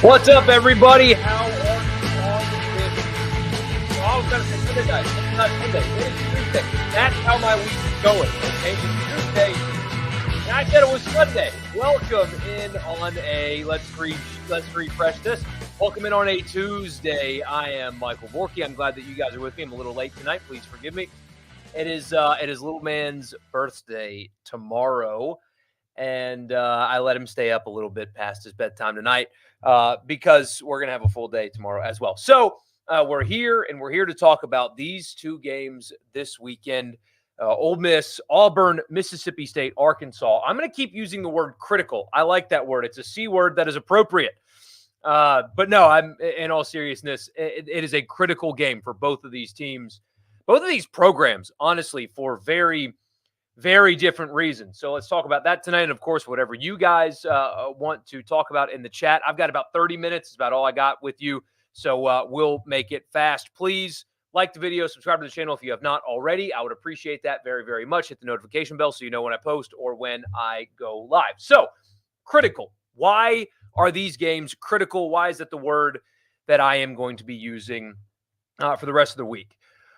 What's up, everybody? How are you on this? Well, I was going to say Sunday night. It's not Sunday. It is Tuesday. That's how my week is going. Okay, it's Tuesday, and I said it was Sunday. Welcome in on a let's refresh this. Welcome in on a Tuesday. I am Michael Borky. I'm glad that you guys are with me. I'm a little late tonight. Please forgive me. It is little man's birthday tomorrow. And I let him stay up a little bit past his bedtime tonight because we're going to have a full day tomorrow as well. So we're here, and we're here to talk about these two games this weekend. Ole Miss, Auburn, Mississippi State, Arkansas. I'm going to keep using the word critical. I like that word. It's a C word that is appropriate. But no, I'm in all seriousness, it is a critical game for both of these teams, both of these programs, honestly, for very different reasons. So let's talk about that tonight. And of course, whatever you guys want to talk about in the chat. I've got about 30 minutes. It's about all I got with you. So we'll make it fast. Please like the video, subscribe to the channel if you have not already. I would appreciate that very, very much. Hit the notification bell so you know when I post or when I go live. So critical. Why are these games critical? Why is that the word that I am going to be using for the rest of the week?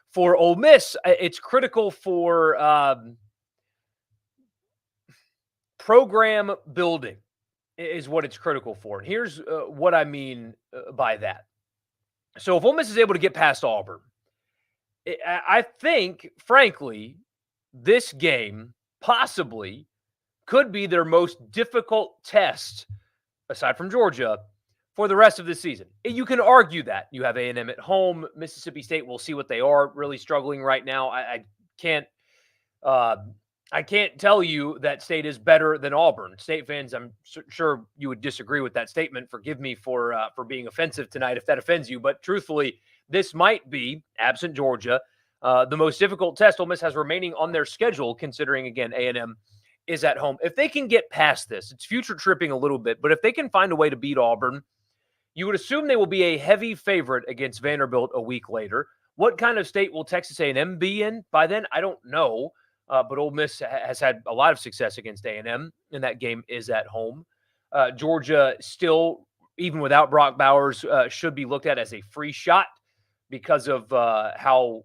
For Ole Miss, it's critical for program building is what it's critical for. And here's what I mean by that. So if Ole Miss is able to get past Auburn, I think, frankly, this game possibly could be their most difficult test, aside from Georgia, for the rest of the season. You can argue that. You have A&M at home. Mississippi State, we'll see what they are, really struggling right now. I can't tell you that State is better than Auburn. State fans, I'm sure you would disagree with that statement. Forgive me for being offensive tonight if that offends you. But truthfully, this might be, absent Georgia, the most difficult test Ole Miss has remaining on their schedule, considering, again, A&M is at home. If they can get past this, it's future tripping a little bit, but if they can find a way to beat Auburn, you would assume they will be a heavy favorite against Vanderbilt a week later. What kind of state will Texas A&M be in by then? I don't know. But Ole Miss has had a lot of success against A&M, and that game is at home. Georgia still, even without Brock Bowers, should be looked at as a free shot because of how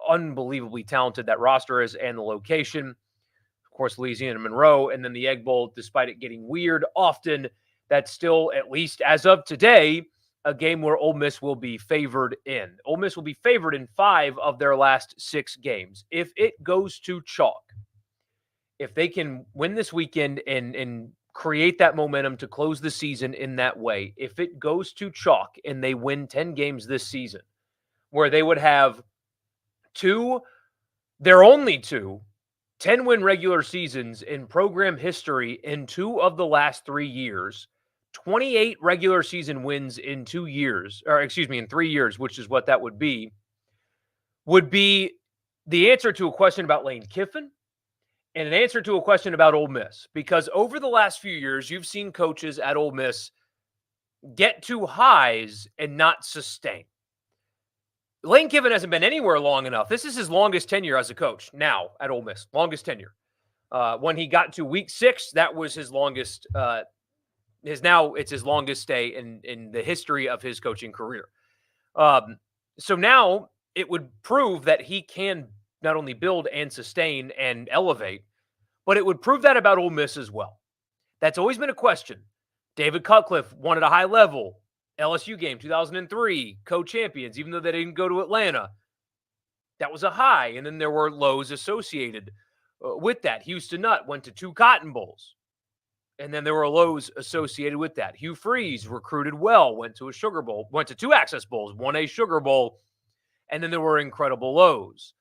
unbelievably talented that roster is and the location. Of course, Louisiana Monroe, and then the Egg Bowl, despite it getting weird often, that's still, at least as of today, a game where Ole Miss will be favored in. Ole Miss will be favored in 5 of their last 6 games. If it goes to chalk, if they can win this weekend and create that momentum to close the season in that way, if it goes to chalk and they win 10 games this season, where they would have their only 2 10-win regular seasons in program history in 2 of the last 3 years, 28 regular season wins in 2 years, in 3 years, which is what that would be the answer to a question about Lane Kiffin and an answer to a question about Ole Miss. Because over the last few years, you've seen coaches at Ole Miss get to highs and not sustain. Lane Kiffin hasn't been anywhere long enough. This is his longest tenure as a coach now at Ole Miss, longest tenure. When he got to week 6, that was his longest it's his longest stay in the history of his coaching career. So now it would prove that he can not only build and sustain and elevate, but it would prove that about Ole Miss as well. That's always been a question. David Cutcliffe won at a high level. LSU game, 2003, co-champions, even though they didn't go to Atlanta. That was a high, and then there were lows associated with that. Houston Nutt went to 2 Cotton Bowls. And then there were lows associated with that. Hugh Freeze recruited well, went to a Sugar Bowl, went to 2 Access Bowls, won a Sugar Bowl, and then there were incredible lows.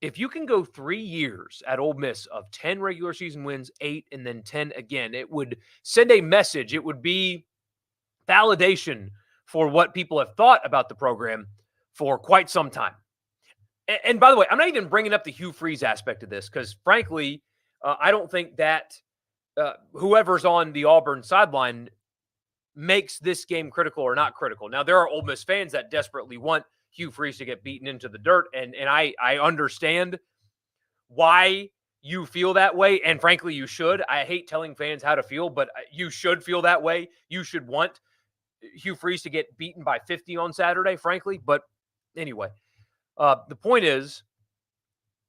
If you can go 3 years at Ole Miss of 10 regular season wins, 8, and then 10 again, it would send a message. It would be validation for what people have thought about the program for quite some time. And by the way, I'm not even bringing up the Hugh Freeze aspect of this because, frankly, I don't think that whoever's on the Auburn sideline makes this game critical or not critical. Now, there are Ole Miss fans that desperately want Hugh Freeze to get beaten into the dirt, and I understand why you feel that way, and frankly, you should. I hate telling fans how to feel, but you should feel that way. You should want Hugh Freeze to get beaten by 50 on Saturday, frankly. But anyway, the point is,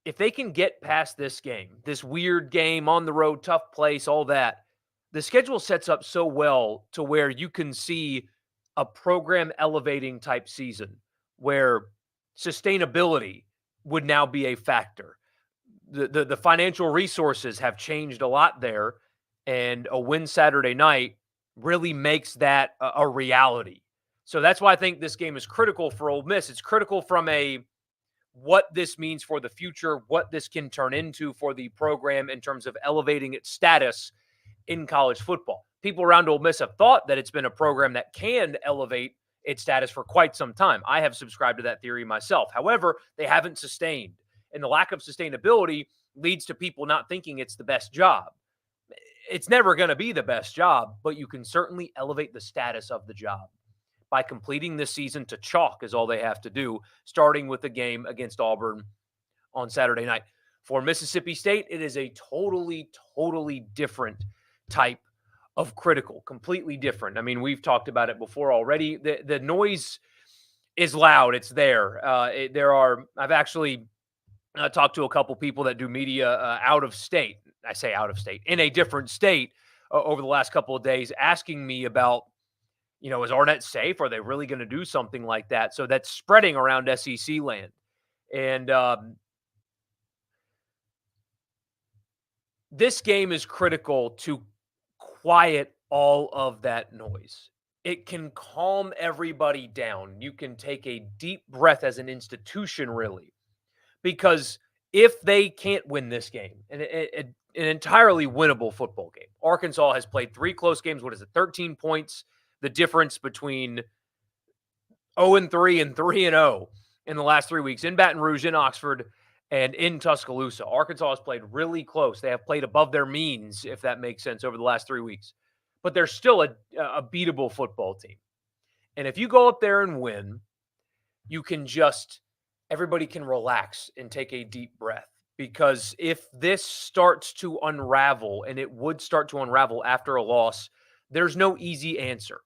if they can get past this game, this weird game on the road, tough place, all that, the schedule sets up so well to where you can see a program elevating type season where sustainability would now be a factor. The financial resources have changed a lot there, and a win Saturday night really makes that a reality. So that's why I think this game is critical for Ole Miss. It's critical from a what this means for the future, what this can turn into for the program in terms of elevating its status in college football. People around Ole Miss have thought that it's been a program that can elevate its status for quite some time. I have subscribed to that theory myself. However, they haven't sustained. And the lack of sustainability leads to people not thinking it's the best job. It's never going to be the best job, but you can certainly elevate the status of the job by completing this season to chalk is all they have to do, starting with the game against Auburn on Saturday night. For Mississippi State, it is a totally, totally different type of critical, completely different. I mean, we've talked about it before already. The noise is loud. It's there. I've actually talked to a couple people that do media out of state. I say out of state, in a different state over the last couple of days, asking me about, is Arnett safe? Are they really going to do something like that? So that's spreading around SEC land. And this game is critical to quiet all of that noise. It can calm everybody down. You can take a deep breath as an institution, really, because if they can't win this game, an entirely winnable football game, Arkansas has played 3 close games. What is it? 13 points. The difference between 0-3 and 3-0 in the last 3 weeks in Baton Rouge, in Oxford, and in Tuscaloosa. Arkansas has played really close. They have played above their means, if that makes sense, over the last 3 weeks. But they're still a beatable football team. And if you go up there and win, you can everybody can relax and take a deep breath. Because if this starts to unravel, and it would start to unravel after a loss, there's no easy answer.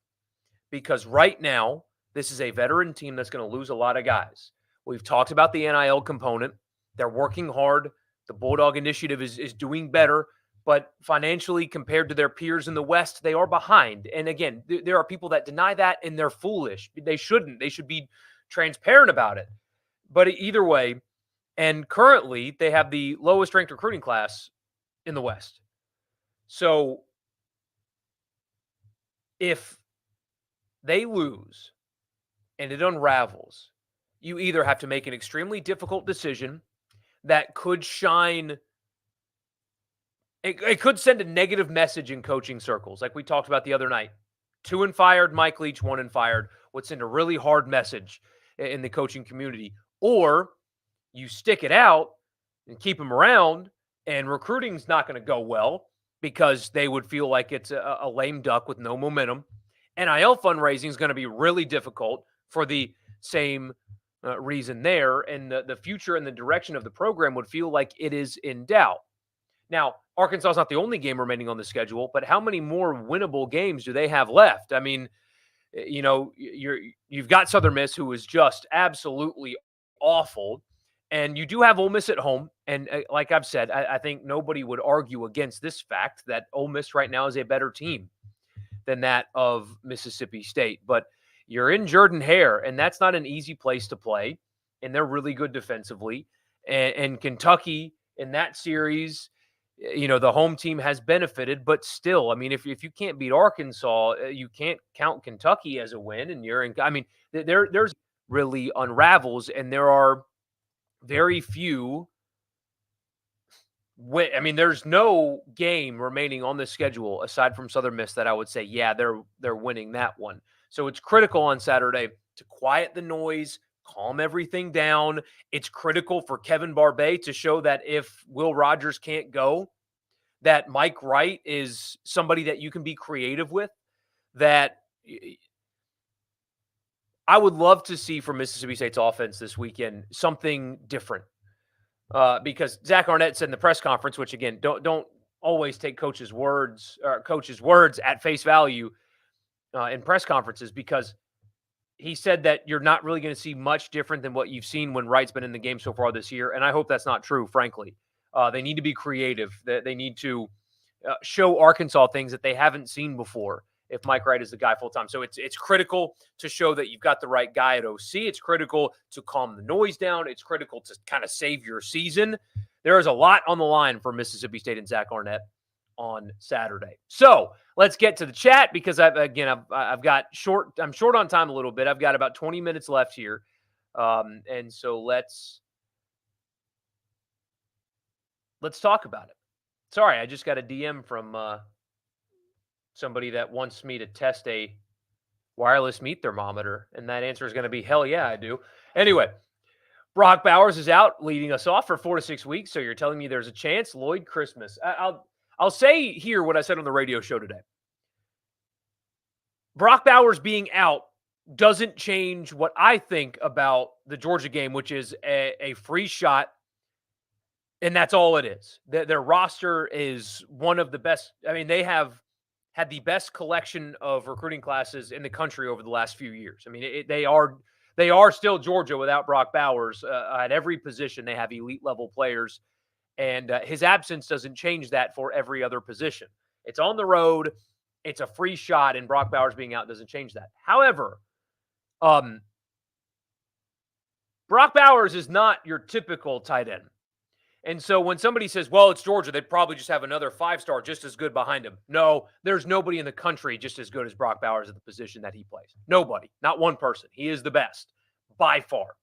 Because right now, this is a veteran team that's going to lose a lot of guys. We've talked about the NIL component. They're working hard. The Bulldog Initiative is doing better. But financially, compared to their peers in the West, they are behind. And again, there are people that deny that, and they're foolish. They shouldn't. They should be transparent about it. But either way, and currently, they have the lowest ranked recruiting class in the West. So if they lose and it unravels, you either have to make an extremely difficult decision that could shine. It could send a negative message in coaching circles, like we talked about the other night. 2 and fired, Mike Leach, 1 and fired would send a really hard message in the coaching community. Or you stick it out and keep them around, and recruiting's not going to go well because they would feel like it's a lame duck with no momentum. NIL fundraising is going to be really difficult for the same reason there, and the future and the direction of the program would feel like it is in doubt. Now, Arkansas is not the only game remaining on the schedule, but how many more winnable games do they have left? I mean, you've got Southern Miss, who is just absolutely awful, and you do have Ole Miss at home. And like I've said, I think nobody would argue against this fact that Ole Miss right now is a better team than that of Mississippi State. But you're in Jordan-Hare, and that's not an easy place to play, and they're really good defensively. And Kentucky in that series, the home team has benefited, but still, I mean, if you can't beat Arkansas, you can't count Kentucky as a win, and there's really unravels, and there are very few. There's no game remaining on the schedule aside from Southern Miss that I would say, yeah, they're winning that one. So it's critical on Saturday to quiet the noise, calm everything down. It's critical for Kevin Barbay to show that if Will Rogers can't go, that Mike Wright is somebody that you can be creative with. That I would love to see from Mississippi State's offense this weekend something different. Because Zach Arnett said in the press conference, which again, don't always take coach's words at face value. in press conferences because he said that you're not really going to see much different than what you've seen when Wright's been in the game so far this year. And I hope that's not true, frankly. They need to be creative. They need to show Arkansas things that they haven't seen before if Mike Wright is the guy full time. So it's critical to show that you've got the right guy at OC. It's critical to calm the noise down. It's critical to kind of save your season. There is a lot on the line for Mississippi State and Zach Arnett on Saturday. So let's get to the chat because I'm short on time a little bit. I've got about 20 minutes left here. And so let's talk about it. Sorry, I just got a DM from somebody that wants me to test a wireless meat thermometer, and that answer is going to be hell yeah, I do. Anyway, Brock Bowers is out, leading us off for 4 to 6 weeks. So you're telling me there's a chance, Lloyd Christmas. I'll say here what I said on the radio show today. Brock Bowers being out doesn't change what I think about the Georgia game, which is a free shot. And that's all it is. Their roster is one of the best. I mean, they have had the best collection of recruiting classes in the country over the last few years. I mean, they are still Georgia without Brock Bowers. At every position, they have elite level players. And his absence doesn't change that for every other position. It's on the road. It's a free shot, and Brock Bowers being out doesn't change that. However, Brock Bowers is not your typical tight end. And so when somebody says, well, it's Georgia, they'd probably just have another 5-star just as good behind him. No, there's nobody in the country just as good as Brock Bowers at the position that he plays. Nobody. Not one person. He is the best by far.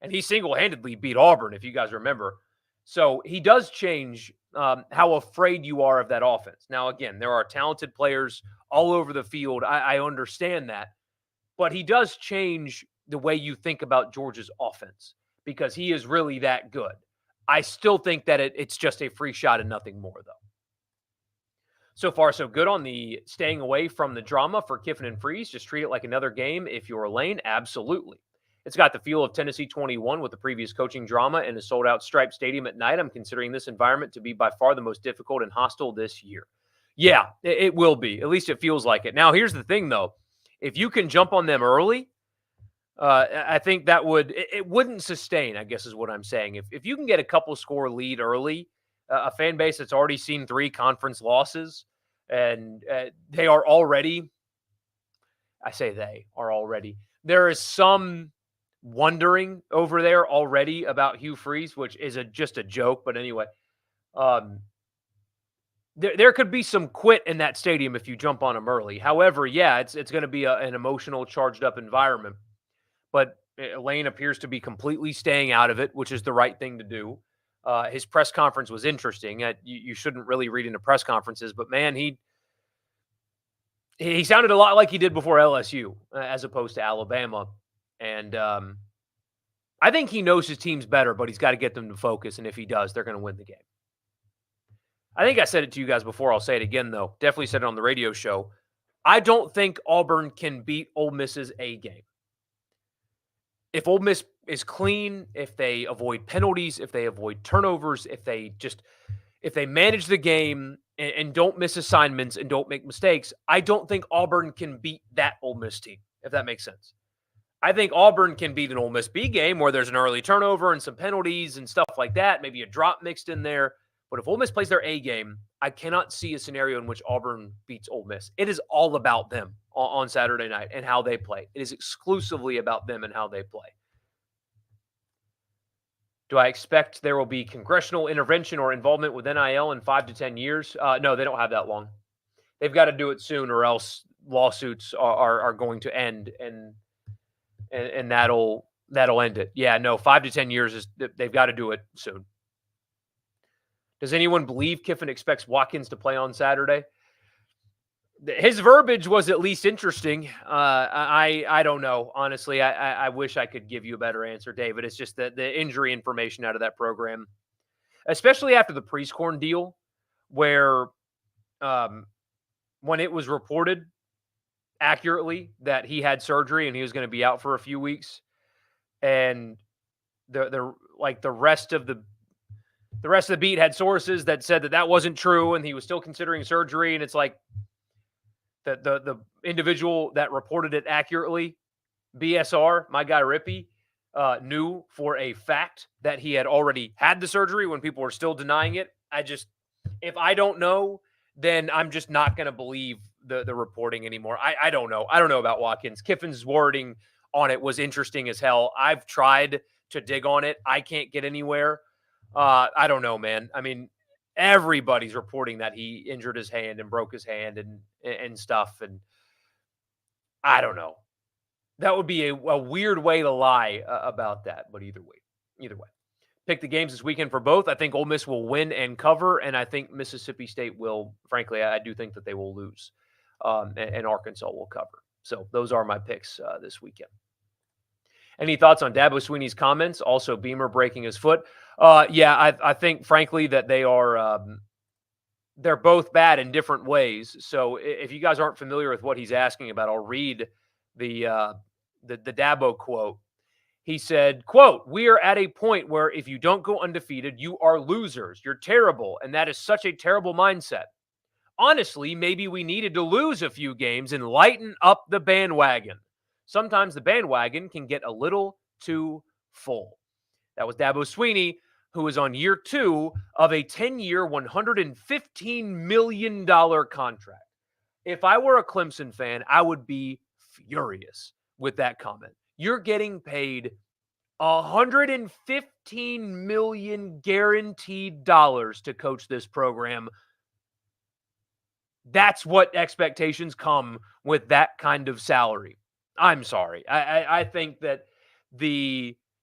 And he single-handedly beat Auburn, if you guys remember. So he does change how afraid you are of that offense. Now, again, there are talented players all over the field. I understand that. But he does change the way you think about Georgia's offense because he is really that good. I still think that it's just a free shot and nothing more, though. So far, so good on the staying away from the drama for Kiffin and Freeze. Just treat it like another game if you're Lane. Absolutely. It's got the feel of Tennessee 21 with the previous coaching drama and a sold-out Striped Stadium at night. I'm considering this environment to be by far the most difficult and hostile this year. Yeah, it will be. At least it feels like it. Now, here's the thing, though. If you can jump on them early, I think that it wouldn't sustain, I guess is what I'm saying. If you can get a couple score lead early, a fan base that's already seen 3 conference losses, and they are already, I say they are already, there is some wondering over there already about Hugh Freeze, which is just a joke. But anyway, there could be some quit in that stadium if you jump on them early. However, yeah, it's going to be an emotional, charged up environment. But Lane appears to be completely staying out of it, which is the right thing to do. His press conference was interesting. You shouldn't really read into press conferences, but man, he sounded a lot like he did before LSU as opposed to Alabama. And I think he knows his teams better, but he's got to get them to focus. And if he does, they're going to win the game. I think I said it to you guys before. I'll say it again, though. Definitely said it on the radio show. I don't think Auburn can beat Ole Miss's A game. If Ole Miss is clean, if they avoid penalties, if they avoid turnovers, if they manage the game and don't miss assignments and don't make mistakes, I don't think Auburn can beat that Ole Miss team, if that makes sense. I think Auburn can beat an Ole Miss B game where there's an early turnover and some penalties and stuff like that, maybe a drop mixed in there. But if Ole Miss plays their A game, I cannot see a scenario in which Auburn beats Ole Miss. It is all about them on Saturday night and how they play. It is exclusively about them and how they play. Do I expect there will be congressional intervention or involvement with NIL in 5 to 10 years? No, they don't have that long. They've got to do it soon, or else lawsuits are going to end, and that'll end it. Yeah, no, 5 to 10 years they've got to do it soon. Does anyone believe Kiffin expects Watkins to play on Saturday? His verbiage was at least interesting. I don't know. Honestly, I wish I could give you a better answer, David. It's just the injury information out of that program, especially after the Prieskorn deal, where when it was reported accurately that he had surgery and he was going to be out for a few weeks, and the rest of the beat had sources that said that wasn't true and he was still considering surgery, and it's like, the individual that reported it accurately, BSR, my guy Rippy, knew for a fact that he had already had the surgery when people were still denying it. If I don't know, then I'm just not going to believe the reporting anymore. I don't know. I don't know about Watkins. Kiffin's wording on it was interesting as hell. I've tried to dig on it. I can't get anywhere. I don't know, man. I mean, everybody's reporting that he injured his hand and broke his hand and stuff. And I don't know. That would be a weird way to lie about that. But either way, pick the games this weekend for both. I think Ole Miss will win and cover, and I think Mississippi State will. Frankly, I do think that they will lose, and Arkansas will cover. So those are my picks this weekend. Any thoughts on Dabo Swinney's comments? Also, Beamer breaking his foot. Yeah, I think, frankly, that they are they're both bad in different ways. So if you guys aren't familiar with what he's asking about, I'll read the Dabo quote. He said, quote, "We are at a point where if you don't go undefeated, you are losers. You're terrible, and that is such a terrible mindset. Honestly, maybe we needed to lose a few games and lighten up the bandwagon. Sometimes the bandwagon can get a little too full." That was Dabo Swinney, who is on year 2 of a 10-year, $115 million contract. If I were a Clemson fan, I would be furious with that comment. You're getting paid $115 million guaranteed dollars to coach this program. That's what expectations come with that kind of salary. I'm sorry. I think that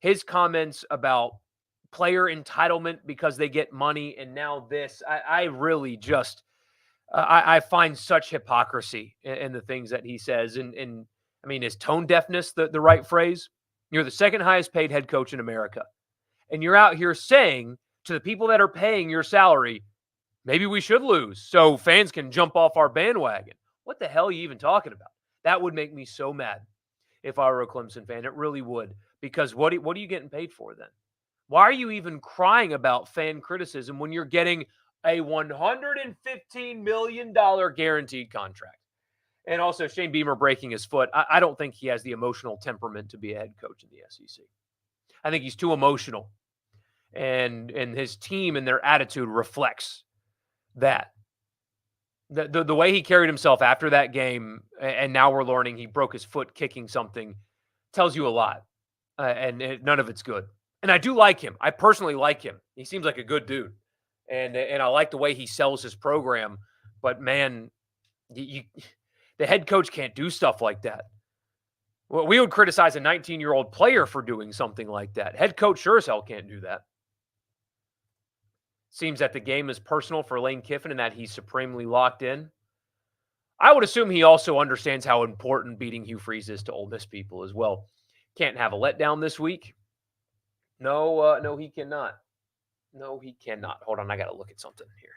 his comments about player entitlement because they get money and now this, I really just I find such hypocrisy in the things that he says. And I mean, is tone deafness the right phrase? You're the second highest paid head coach in America. And you're out here saying to the people that are paying your salary, maybe we should lose so fans can jump off our bandwagon. What the hell are you even talking about? That would make me so mad if I were a Clemson fan. It really would. Because what are you getting paid for then? Why are you even crying about fan criticism when you're getting a $115 million guaranteed contract? And also Shane Beamer breaking his foot. I don't think he has the emotional temperament to be a head coach in the SEC. I think he's too emotional. And his team and their attitude reflects that. The way he carried himself after that game, and now we're learning he broke his foot kicking something, tells you a lot. And none of it's good. And I do like him. I personally like him. He seems like a good dude. And I like the way he sells his program. But, man, the head coach can't do stuff like that. Well, we would criticize a 19-year-old player for doing something like that. Head coach sure as hell can't do that. Seems that the game is personal for Lane Kiffin and that he's supremely locked in. I would assume he also understands how important beating Hugh Freeze is to Ole Miss people as well. Can't have a letdown this week. No, he cannot. No, he cannot. Hold on, I got to look at something here.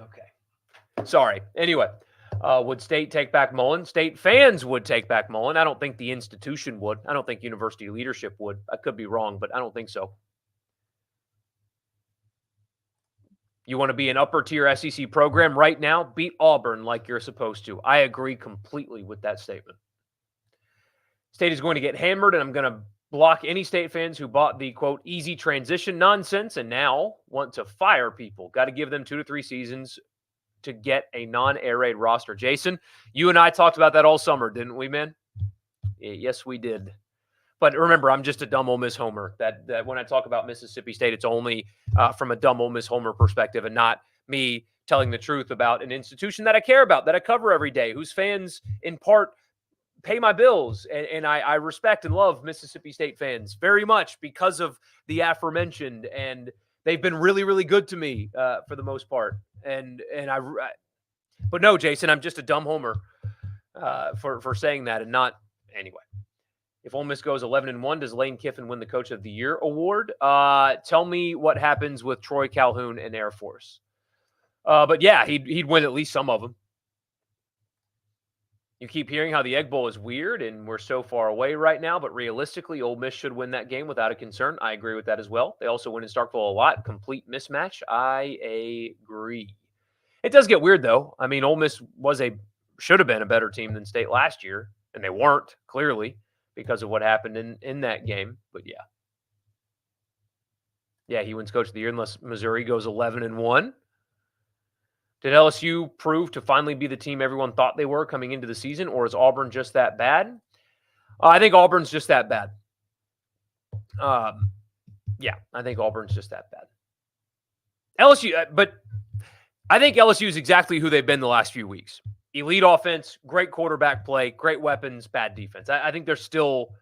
Okay. Sorry. Anyway, would State take back Mullen? State fans would take back Mullen. I don't think the institution would. I don't think university leadership would. I could be wrong, but I don't think so. You want to be an upper-tier SEC program right now? Beat Auburn like you're supposed to. I agree completely with that statement. State is going to get hammered, and I'm going to block any State fans who bought the, quote, easy transition nonsense and now want to fire people. Got to give them 2 to 3 seasons to get a non-air raid roster. Jason, you and I talked about that all summer, didn't we, man? Yes, we did. But remember, I'm just a dumb Ole Miss homer. That when I talk about Mississippi State, it's only from a dumb Ole Miss homer perspective and not me telling the truth about an institution that I care about, that I cover every day, whose fans, in part, pay my bills. And I respect and love Mississippi State fans very much because of the aforementioned. And they've been really, really good to me for the most part. But no, Jason, I'm just a dumb homer for saying that and not anyway. If Ole Miss goes 11-1, does Lane Kiffin win the Coach of the Year award? Tell me what happens with Troy Calhoun and Air Force. But yeah, he'd win at least some of them. You keep hearing how the Egg Bowl is weird and we're so far away right now, but realistically, Ole Miss should win that game without a concern. I agree with that as well. They also win in Starkville a lot. Complete mismatch. I agree. It does get weird, though. I mean, Ole Miss should have been a better team than State last year, and they weren't, clearly, because of what happened in that game. But yeah. Yeah, he wins Coach of the Year unless Missouri goes 11-1. Did LSU prove to finally be the team everyone thought they were coming into the season, or is Auburn just that bad? I think Auburn's just that bad. Yeah, I think Auburn's just that bad. LSU, but I think LSU is exactly who they've been the last few weeks. Elite offense, great quarterback play, great weapons, bad defense. I think they're still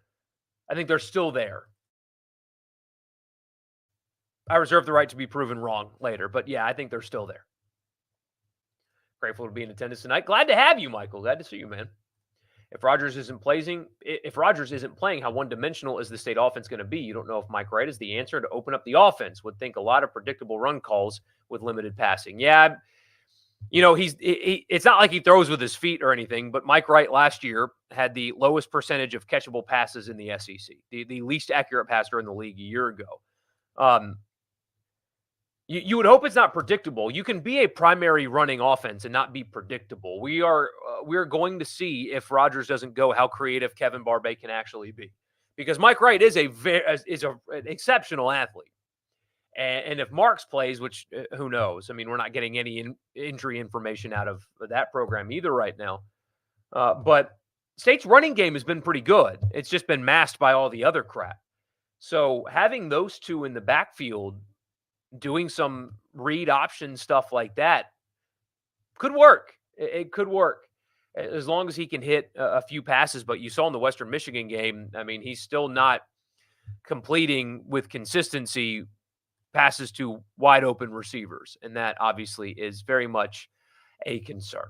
there. I reserve the right to be proven wrong later, but yeah, I think they're still there. Grateful to be in attendance tonight. Glad to have you, Michael. Glad to see you, man. If Rodgers isn't playing, how one-dimensional is the State offense going to be? You don't know if Mike Wright is the answer to open up the offense. Would think a lot of predictable run calls with limited passing. Yeah, it's not like he throws with his feet or anything, but Mike Wright last year had the lowest percentage of catchable passes in the SEC, the least accurate passer in the league a year ago. You would hope it's not predictable. You can be a primary running offense and not be predictable. We're going to see if Rodgers doesn't go how creative Kevin Barbay can actually be, because Mike Wright is an exceptional athlete. And if Marks plays, which who knows? I mean, we're not getting any injury information out of that program either right now. But State's running game has been pretty good. It's just been masked by all the other crap. So having those two in the backfield doing some read option stuff like that could work. It could work as long as he can hit a few passes. But you saw in the Western Michigan game, I mean, he's still not completing with consistency passes to wide open receivers. And that obviously is very much a concern.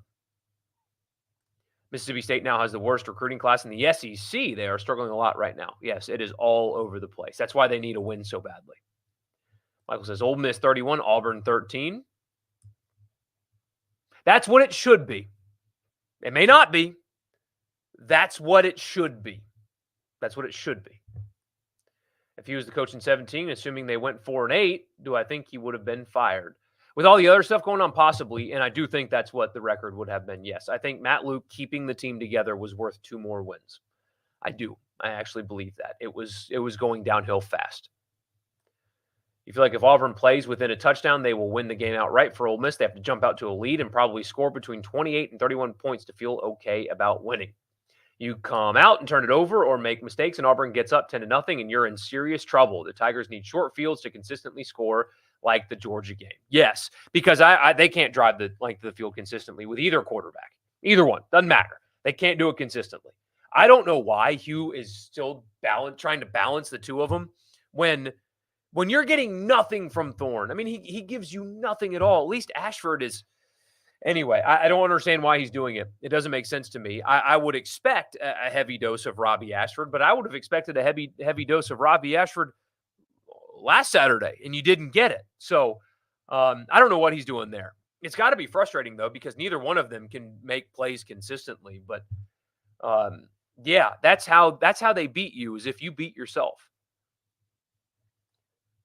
Mississippi State now has the worst recruiting class in the SEC. They are struggling a lot right now. Yes, it is all over the place. That's why they need a win so badly. Michael says, Ole Miss 31, Auburn 13. That's what it should be. It may not be. That's what it should be. That's what it should be. If he was the coach in 17, assuming they went 4-8, do I think he would have been fired? With all the other stuff going on, possibly, and I do think that's what the record would have been, yes. I think Matt Luke keeping the team together was worth 2 more wins. I do. I actually believe that. It was going downhill fast. You feel like if Auburn plays within a touchdown, they will win the game outright for Ole Miss. They have to jump out to a lead and probably score between 28 and 31 points to feel okay about winning. You come out and turn it over or make mistakes, and Auburn gets up 10-0, and you're in serious trouble. The Tigers need short fields to consistently score like the Georgia game. Yes, because they can't drive the length of the field consistently with either quarterback. Either one. Doesn't matter. They can't do it consistently. I don't know why Hugh is still trying to balance the two of them when you're getting nothing from Thorne. I mean, he gives you nothing at all. At least Ashford is. Anyway, I don't understand why he's doing it. It doesn't make sense to me. I would expect a heavy dose of Robbie Ashford, but I would have expected a heavy dose of Robbie Ashford last Saturday, and you didn't get it. So I don't know what he's doing there. It's got to be frustrating, though, because neither one of them can make plays consistently. But, yeah, that's how they beat you, is if you beat yourself.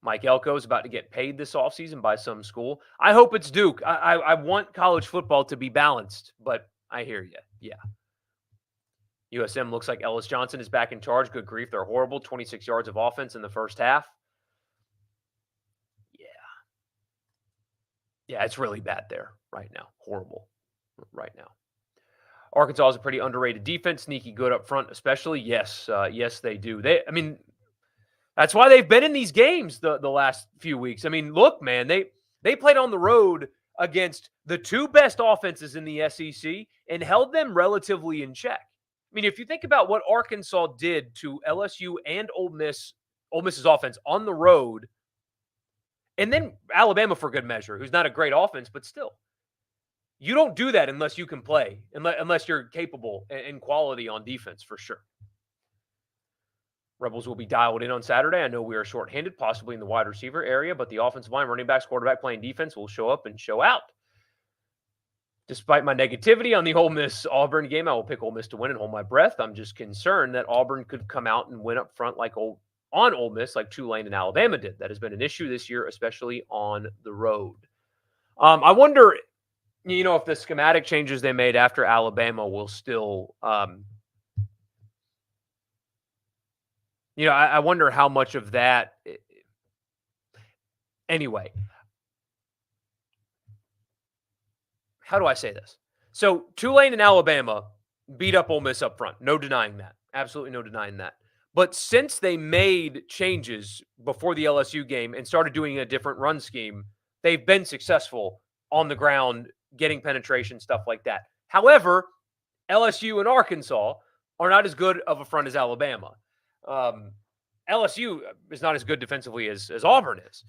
Mike Elko is about to get paid this offseason by some school. I hope it's Duke. I want college football to be balanced, but I hear you. Yeah. USM looks like Ellis Johnson is back in charge. Good grief. They're horrible. 26 yards of offense in the first half. Yeah. Yeah, it's really bad there right now. Horrible right now. Arkansas is a pretty underrated defense. Sneaky good up front, especially. Yes, yes, they do. That's why they've been in these games the last few weeks. I mean, look, man, they played on the road against the two best offenses in the SEC and held them relatively in check. I mean, if you think about what Arkansas did to LSU and Ole Miss's offense on the road, and then Alabama for good measure, who's not a great offense, but still. You don't do that unless you can play, unless you're capable and quality on defense, for sure. Rebels will be dialed in on Saturday. I know we are shorthanded, possibly in the wide receiver area, but the offensive line, running backs, quarterback playing defense will show up and show out. Despite my negativity on the Ole Miss-Auburn game, I will pick Ole Miss to win and hold my breath. I'm just concerned that Auburn could come out and win up front on Ole Miss like Tulane and Alabama did. That has been an issue this year, especially on the road. I wonder If the schematic changes they made after Alabama will still, I wonder how much of that. Anyway, how do I say this? So Tulane and Alabama beat up Ole Miss up front. No denying that. Absolutely no denying that. But since they made changes before the LSU game and started doing a different run scheme, they've been successful on the ground, getting penetration, stuff like that. However, LSU and Arkansas are not as good of a front as Alabama. LSU is not as good defensively as Auburn is.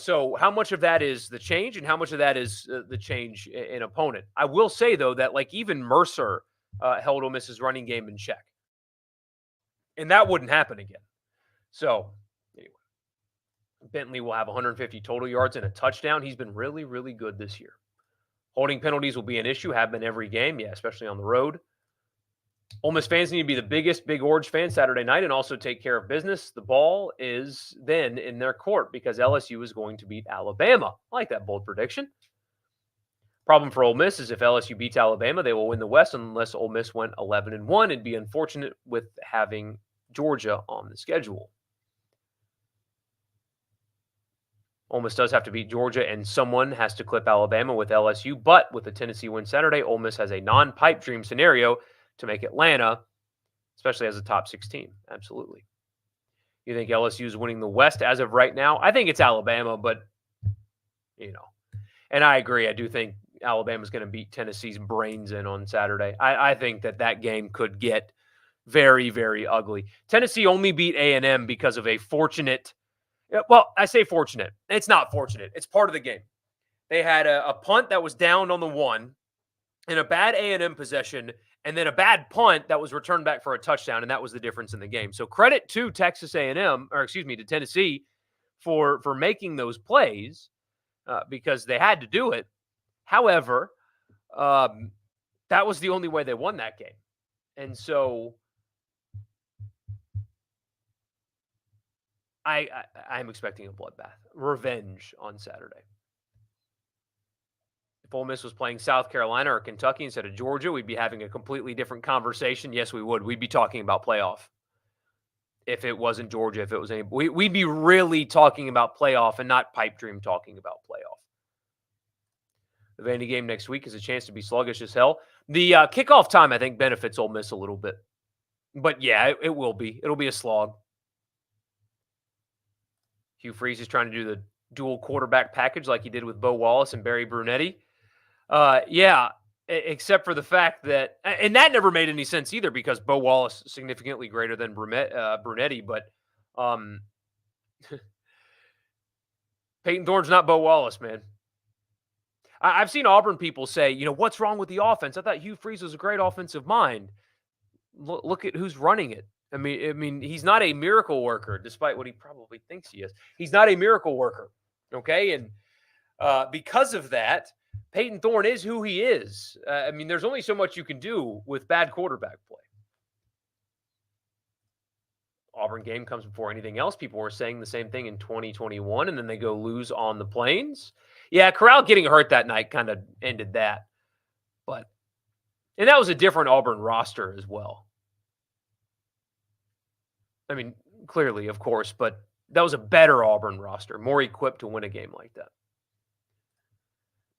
So how much of that is the change and how much of that is the change in opponent? I will say, though, that even Mercer held Ole Miss's running game in check. And that wouldn't happen again. So anyway, Bentley will have 150 total yards and a touchdown. He's been really, really good this year. Holding penalties will be an issue, have been every game, especially on the road. Ole Miss fans need to be the biggest Big Orange fan Saturday night and also take care of business. The ball is then in their court because LSU is going to beat Alabama. I like that bold prediction. Problem for Ole Miss is if LSU beats Alabama, they will win the West unless Ole Miss went 11-1. It'd be unfortunate with having Georgia on the schedule. Ole Miss does have to beat Georgia, and someone has to clip Alabama with LSU. But with the Tennessee win Saturday, Ole Miss has a non-pipe dream scenario to make Atlanta, especially as a top 6 team. Absolutely. You think LSU is winning the West as of right now? I think it's Alabama, but, and I agree. I do think Alabama's going to beat Tennessee's brains in on Saturday. I think that game could get very, very ugly. Tennessee only beat A&M because of a fortunate, well, I say fortunate. It's not fortunate. It's part of the game. They had a punt that was down on the 1 and a bad A&M possession and then a bad punt that was returned back for a touchdown, and that was the difference in the game. So credit to to Tennessee for making those plays because they had to do it. However, that was the only way they won that game. And so I'm expecting a bloodbath. Revenge on Saturday. If Ole Miss was playing South Carolina or Kentucky instead of Georgia, we'd be having a completely different conversation. Yes, we would. We'd be talking about playoff. If it wasn't Georgia, if it was we'd be really talking about playoff and not pipe dream talking about playoff. The Vandy game next week is a chance to be sluggish as hell. The kickoff time, I think, benefits Ole Miss a little bit. But yeah, it will be. It'll be a slog. Hugh Freeze is trying to do the dual quarterback package like he did with Bo Wallace and Barry Brunetti. Except for the fact that, and that never made any sense either because Bo Wallace is significantly greater than Brunetti, but Peyton Thorne's not Bo Wallace, man. I've seen Auburn people say, what's wrong with the offense? I thought Hugh Freeze was a great offensive mind. Look at who's running it. I mean, he's not a miracle worker, despite what he probably thinks he is. He's not a miracle worker, okay? And because of that, Peyton Thorne is who he is. There's only so much you can do with bad quarterback play. Auburn game comes before anything else. People were saying the same thing in 2021, and then they go lose on the Plains. Yeah, Corral getting hurt that night kind of ended that. And that was a different Auburn roster as well. Clearly, of course, but that was a better Auburn roster, more equipped to win a game like that.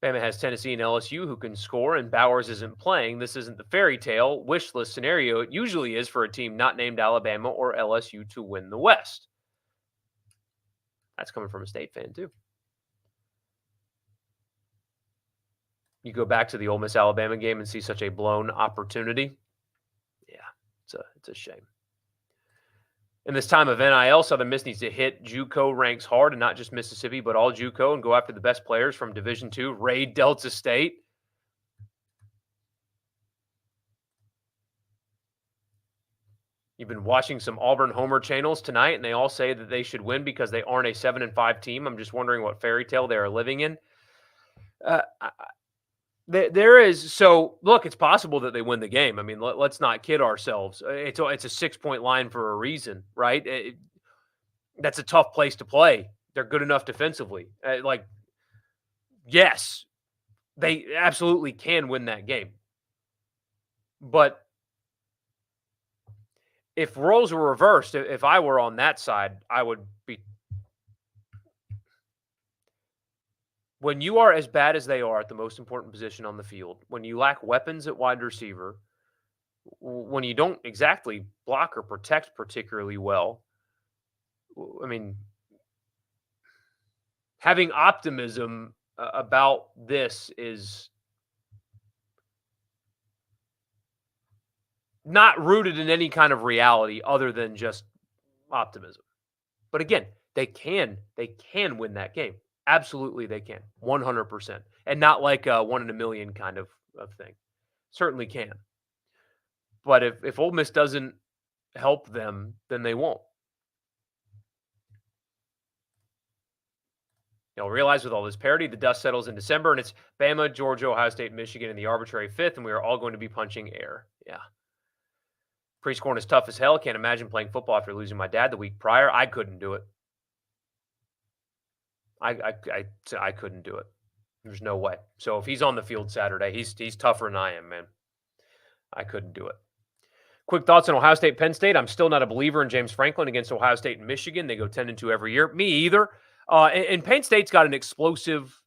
Bama has Tennessee and LSU who can score, and Bowers isn't playing. This isn't the fairy tale wish list scenario it usually is for a team not named Alabama or LSU to win the West. That's coming from a State fan, too. You go back to the Ole Miss Alabama game and see such a blown opportunity. Yeah, it's a shame. In this time of NIL, Southern Miss needs to hit JUCO ranks hard, and not just Mississippi, but all JUCO, and go after the best players from Division II. Raid Delta State. You've been watching some Auburn Homer channels tonight, and they all say that they should win because they aren't a 7-5 team. I'm just wondering what fairy tale they are living in. There is. So, look, it's possible that they win the game. Let's not kid ourselves. It's a 6-point line for a reason, right? That's a tough place to play. They're good enough defensively. Yes, They absolutely can win that game. But if roles were reversed, if I were on that side, I would be. When you are as bad as they are at the most important position on the field, when you lack weapons at wide receiver, when you don't exactly block or protect particularly well, I mean, having optimism about this is not rooted in any kind of reality other than just optimism. But again, they can win that game. Absolutely, they can. 100%. And not like a 1 in a million kind of thing. Certainly can. But if Ole Miss doesn't help them, then they won't. You'll realize with all this parity, the dust settles in December, and it's Bama, Georgia, Ohio State, Michigan in the arbitrary fifth, and we are all going to be punching air. Yeah. Prescorn is tough as hell. Can't imagine playing football after losing my dad the week prior. I couldn't do it. I couldn't do it. There's no way. So if he's on the field Saturday, he's tougher than I am, man. I couldn't do it. Quick thoughts on Ohio State, Penn State. I'm still not a believer in James Franklin against Ohio State and Michigan. They go 10-2 every year. Me either. And Penn State's got an explosive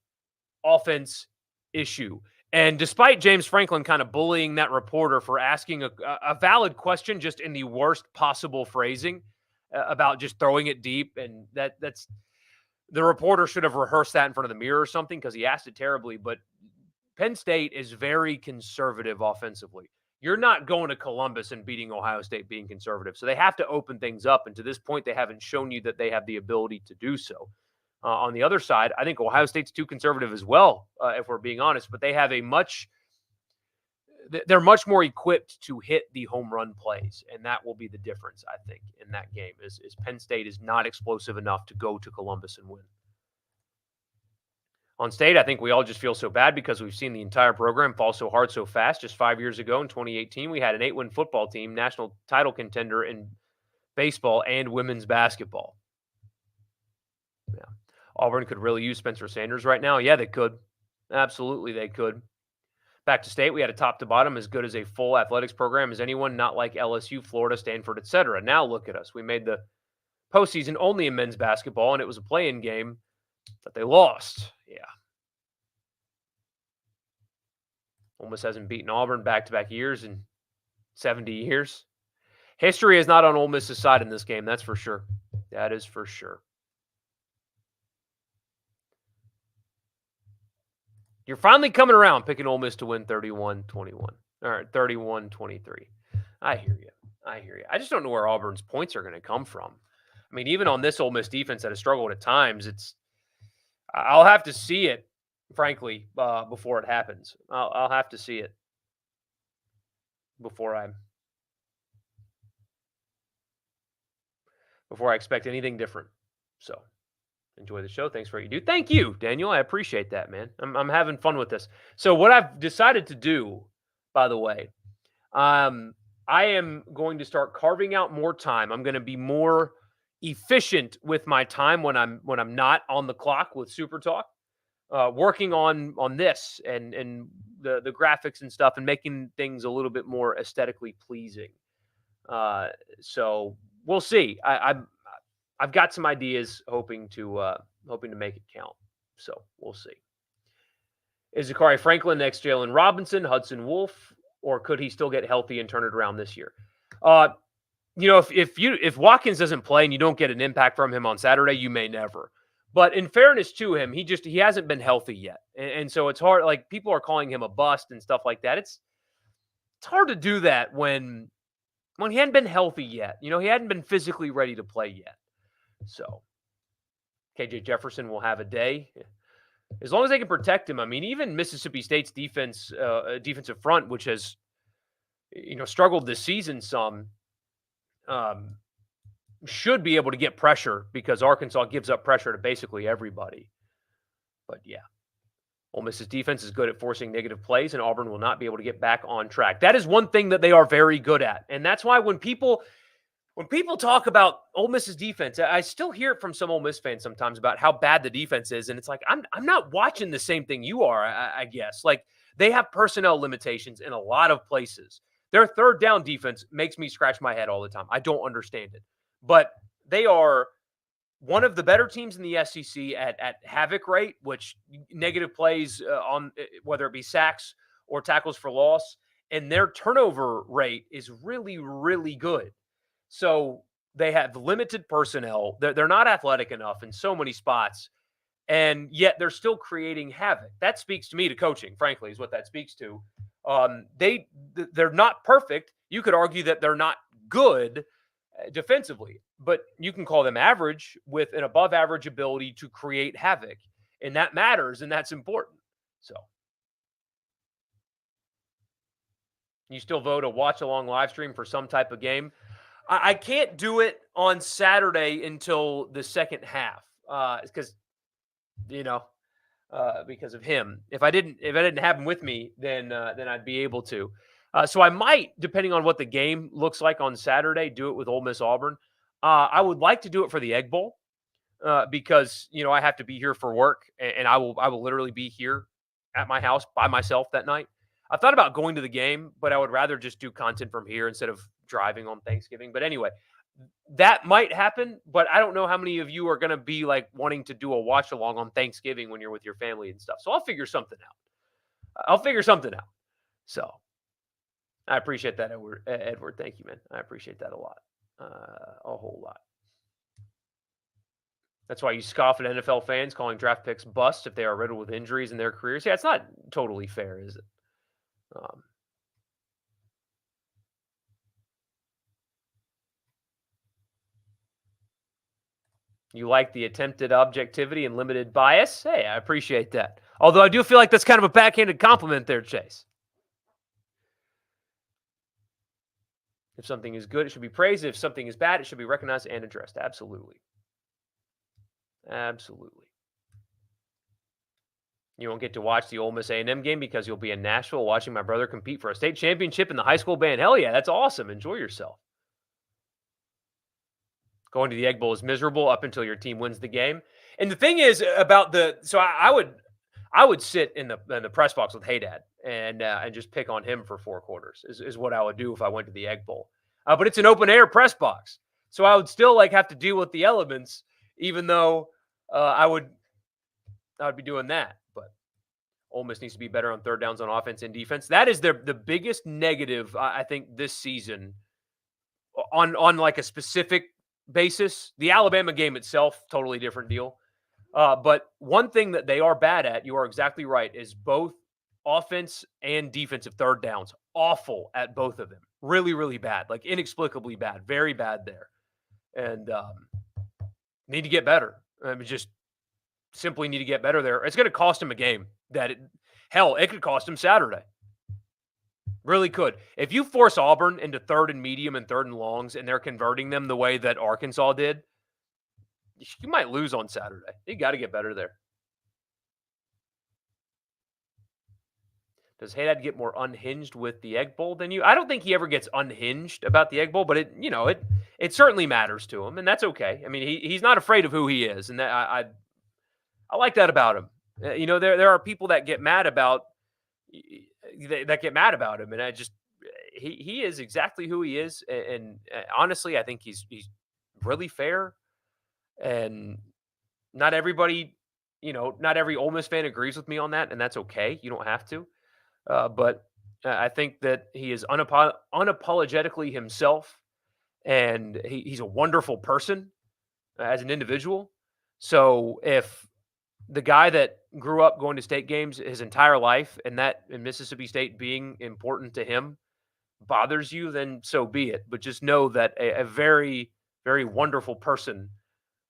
offense issue. And despite James Franklin kind of bullying that reporter for asking a valid question just in the worst possible phrasing about just throwing it deep, and that's the reporter should have rehearsed that in front of the mirror or something because he asked it terribly. But Penn State is very conservative offensively. You're not going to Columbus and beating Ohio State being conservative. So they have to open things up. And to this point, they haven't shown you that they have the ability to do so. On the other side, I think Ohio State's too conservative as well, if we're being honest. But they have they're much more equipped to hit the home run plays. And that will be the difference, I think, in that game is Penn State is not explosive enough to go to Columbus and win. On State, I think we all just feel so bad because we've seen the entire program fall so hard so fast. Just 5 years ago in 2018, we had an 8-win football team, national title contender in baseball and women's basketball. Yeah. Auburn could really use Spencer Sanders right now. Yeah, they could. Absolutely, they could. Back to State, we had a top to bottom as good as a full athletics program as anyone, not like LSU, Florida, Stanford, etc. Now look at us. We made the postseason only in men's basketball, and it was a play-in game that they lost. Yeah. Ole Miss hasn't beaten Auburn back-to-back years in 70 years. History is not on Ole Miss's side in this game, that's for sure. That is for sure. You're finally coming around picking Ole Miss to win 31-21. All right, 31-23. I hear you. I just don't know where Auburn's points are going to come from. I mean, even on this Ole Miss defense that has struggled at times, I'll have to see it, frankly, before it happens. I'll have to see it before I expect anything different. So enjoy the show. Thanks for what you do. Thank you, Daniel. I appreciate that, man. I'm having fun with this. So what I've decided to do, by the way, I am going to start carving out more time. I'm going to be more efficient with my time when I'm not on the clock with Super Talk, working on this and the graphics and stuff, and making things a little bit more aesthetically pleasing. So we'll see. I've got some ideas, hoping to make it count. So we'll see. Is Zachary Franklin next Jalen Robinson, Hudson Wolf, or could he still get healthy and turn it around this year? If Watkins doesn't play and you don't get an impact from him on Saturday, you may never. But in fairness to him, he hasn't been healthy yet, and so it's hard. Like, people are calling him a bust and stuff like that. It's hard to do that when he hadn't been healthy yet. He hadn't been physically ready to play yet. So KJ Jefferson will have a day. As long as they can protect him. I mean, even Mississippi State's defensive front, which has, struggled this season some, should be able to get pressure because Arkansas gives up pressure to basically everybody. But yeah, Ole Miss's defense is good at forcing negative plays, and Auburn will not be able to get back on track. That is one thing that they are very good at. And that's why when people When people talk about Ole Miss's defense, I still hear it from some Ole Miss fans sometimes about how bad the defense is, and it's like I'm not watching the same thing you are. I guess like they have personnel limitations in a lot of places. Their third down defense makes me scratch my head all the time. I don't understand it, but they are one of the better teams in the SEC at havoc rate, which negative plays on whether it be sacks or tackles for loss, and their turnover rate is really really good. So they have limited personnel. They're not athletic enough in so many spots, and yet they're still creating havoc. That speaks to me to coaching, frankly, is what that speaks to. They're not perfect. You could argue that they're not good defensively, but you can call them average with an above average ability to create havoc, and that matters, and that's important. So you still vote a watch along live stream for some type of game. I can't do it on Saturday until the second half because you know because of him. If I didn't have him with me, then I'd be able to. So I might, depending on what the game looks like on Saturday, do it with Ole Miss Auburn. I would like to do it for the Egg Bowl because I have to be here for work, and I will literally be here at my house by myself that night. I thought about going to the game, but I would rather just do content from here instead of driving on Thanksgiving. But anyway, that might happen, but I don't know how many of you are going to be like wanting to do a watch along on Thanksgiving when you're with your family and stuff. So I'll figure something out. So I appreciate that, Edward. Edward, thank you, man. I appreciate that a lot, a whole lot. That's why you scoff at NFL fans calling draft picks bust if they are riddled with injuries in their careers. Yeah, it's not totally fair, is it? You like the attempted objectivity and limited bias? Hey, I appreciate that. Although I do feel like that's kind of a backhanded compliment there, Chase. If something is good, it should be praised. If something is bad, it should be recognized and addressed. Absolutely. Absolutely. You won't get to watch the Ole Miss A&M game because you'll be in Nashville watching my brother compete for a state championship in the high school band. Hell yeah, that's awesome. Enjoy yourself. Going to the Egg Bowl is miserable up until your team wins the game. And the thing is about I would sit in the press box with Haydad and just pick on him for 4 quarters is what I would do if I went to the Egg Bowl. But it's an open air press box, so I would still have to deal with the elements, even though I would be doing that. But Ole Miss needs to be better on third downs on offense and defense. That is the biggest negative I think this season on like a specific basis. The Alabama game itself, totally different deal. But one thing that they are bad at, you are exactly right, is both offense and defensive third downs. Awful at both of them. Really, really bad. Like inexplicably bad. Very bad there. And need to get better. Just simply need to get better there. It's going to cost him a game. It could cost him Saturday. Really could. If you force Auburn into third and medium and third and longs and they're converting them the way that Arkansas did, you might lose on Saturday. You got to get better there. Does Haydad get more unhinged with the Egg Bowl than you? I don't think he ever gets unhinged about the Egg Bowl, but it certainly matters to him, and that's okay. I mean, he's not afraid of who he is, and that I like that about him. There are people that get mad about him, and he is exactly who he is, and honestly, I think he's really fair. And not everybody, not every Ole Miss fan agrees with me on that, and that's okay. You don't have to. But I think that he is unapologetically himself, and he's a wonderful person as an individual. So if the guy that grew up going to state games his entire life and that in Mississippi State being important to him bothers you, then so be it. But just know that a very, very wonderful person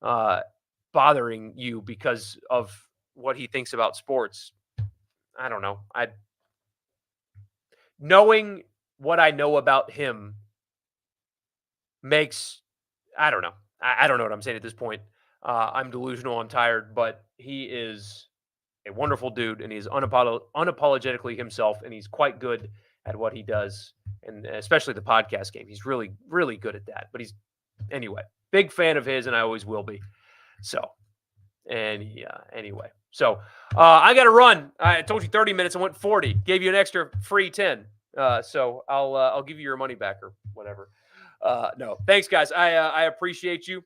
bothering you because of what he thinks about sports. I don't know. Knowing what I know about him makes, I don't know. I don't know what I'm saying at this point. I'm delusional. I'm tired, but he is a wonderful dude, and he's unapologetically himself, and he's quite good at what he does, and especially the podcast game. He's really, really good at that. But he's anyway, big fan of his, and I always will be. So, and yeah, anyway. So, I got to run. I told you 30 minutes. I went 40. Gave you an extra free 10. So I'll give you your money back or whatever. No, thanks, guys. I appreciate you.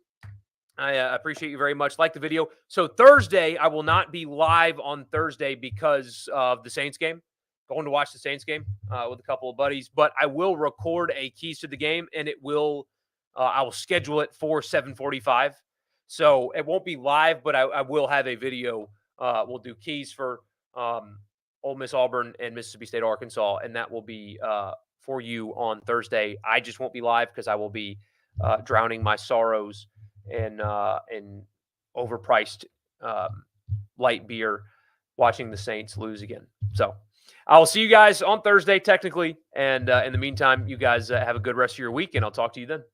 I appreciate you very much. Like the video. So Thursday, I will not be live on Thursday because of the Saints game. Going to watch the Saints game with a couple of buddies, but I will record a keys to the game, and it will. I will schedule it for 7:45. So it won't be live, but I will have a video. We'll do keys for Ole Miss, Auburn, and Mississippi State, Arkansas, and that will be for you on Thursday. I just won't be live because I will be drowning my sorrows in overpriced light beer, watching the Saints lose again. So I will see you guys on Thursday, technically, and in the meantime, you guys have a good rest of your week, and I'll talk to you then.